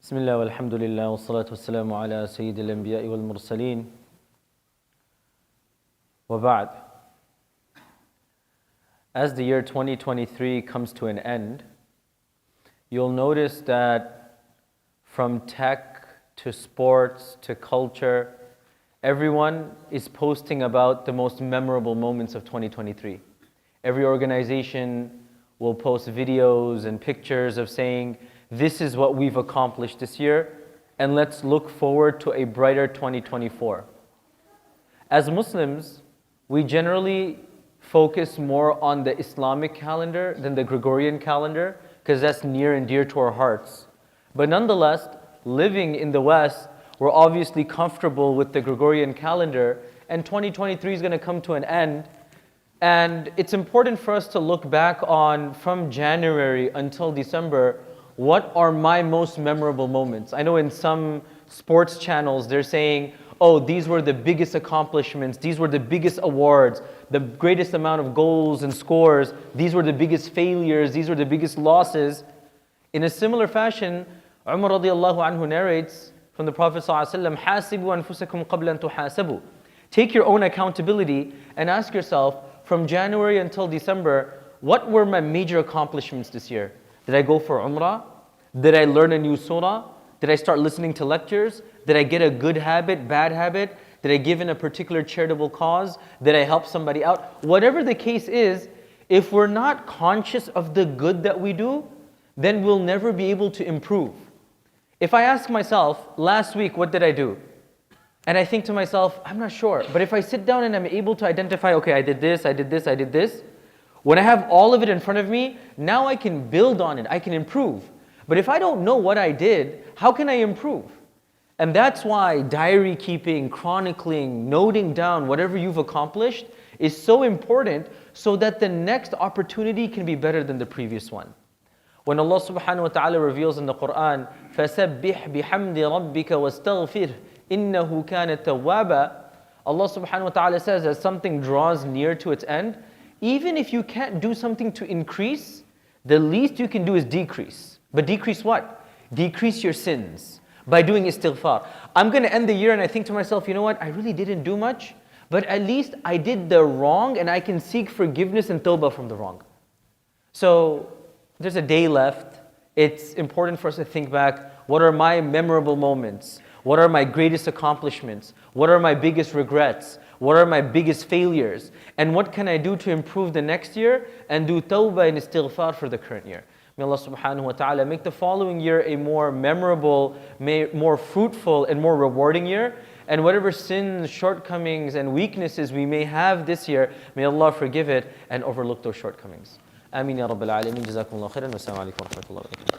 Bismillah walhamdulillah wa salatu wassalamu ala sayyidil anbiya'i wal mursaleen. Wa ba'd. As the year 2023 comes to an end, you'll notice that from tech to sports to culture, everyone is posting about the most memorable moments of 2023. Every organization will post videos and pictures of saying, this is what we've accomplished this year, and let's look forward to a brighter 2024. As Muslims, we generally focus more on the Islamic calendar than the Gregorian calendar, because that's near and dear to our hearts. But nonetheless, living in the West, we're obviously comfortable with the Gregorian calendar, and 2023 is going to come to an end. And it's important for us to look back on, from January until December, what are my most memorable moments? I know in some sports channels, they're saying, oh, these were the biggest accomplishments, these were the biggest awards, the greatest amount of goals and scores, these were the biggest failures, these were the biggest losses. In a similar fashion, Umar radiallahu anhu narrates from the Prophet ﷺ, حَاسِبُوا أَنفُسَكُمْ قَبْلَ أَن تُحَاسَبُوا. Take your own accountability and ask yourself, from January until December, what were my major accomplishments this year? Did I go for Umrah? Did I learn a new surah? Did I start listening to lectures? Did I get a good habit, bad habit? Did I give in a particular charitable cause? Did I help somebody out? Whatever the case is, if we're not conscious of the good that we do, then we'll never be able to improve. If I ask myself, last week, what did I do? And I think to myself, I'm not sure. But if I sit down and I'm able to identify, okay, I did this, I did this, I did this. When I have all of it in front of me, now I can build on it, I can improve. But if I don't know what I did, how can I improve? And that's why diary keeping, chronicling, noting down whatever you've accomplished is so important, so that the next opportunity can be better than the previous one. When Allah subhanahu wa ta'ala reveals in the Quran, فَسَبِّحْ بِحَمْدِ رَبِّكَ وَاسْتَغْفِرْ إِنَّهُ كَانَ تَوَّابًا. Allah subhanahu wa ta'ala says, as something draws near to its end, even if you can't do something to increase, the least you can do is decrease. But decrease what? Decrease your sins by doing istighfar. I'm going to end the year and I think to myself, you know what? I really didn't do much, but at least I did the wrong and I can seek forgiveness and tawbah from the wrong. So there's a day left. It's important for us to think back, what are my memorable moments? What are my greatest accomplishments? What are my biggest regrets? What are my biggest failures? And what can I do to improve the next year and do tawbah and istighfar for the current year? May Allah subhanahu wa ta'ala make the following year a more memorable, more fruitful and more rewarding year. And whatever sins, shortcomings and weaknesses we may have this year, may Allah forgive it and overlook those shortcomings. Ameen ya Rabbil Alameen. Jazakumullah khairan. Wassalamu alaikum wa rahmatullahi wa barakatuh.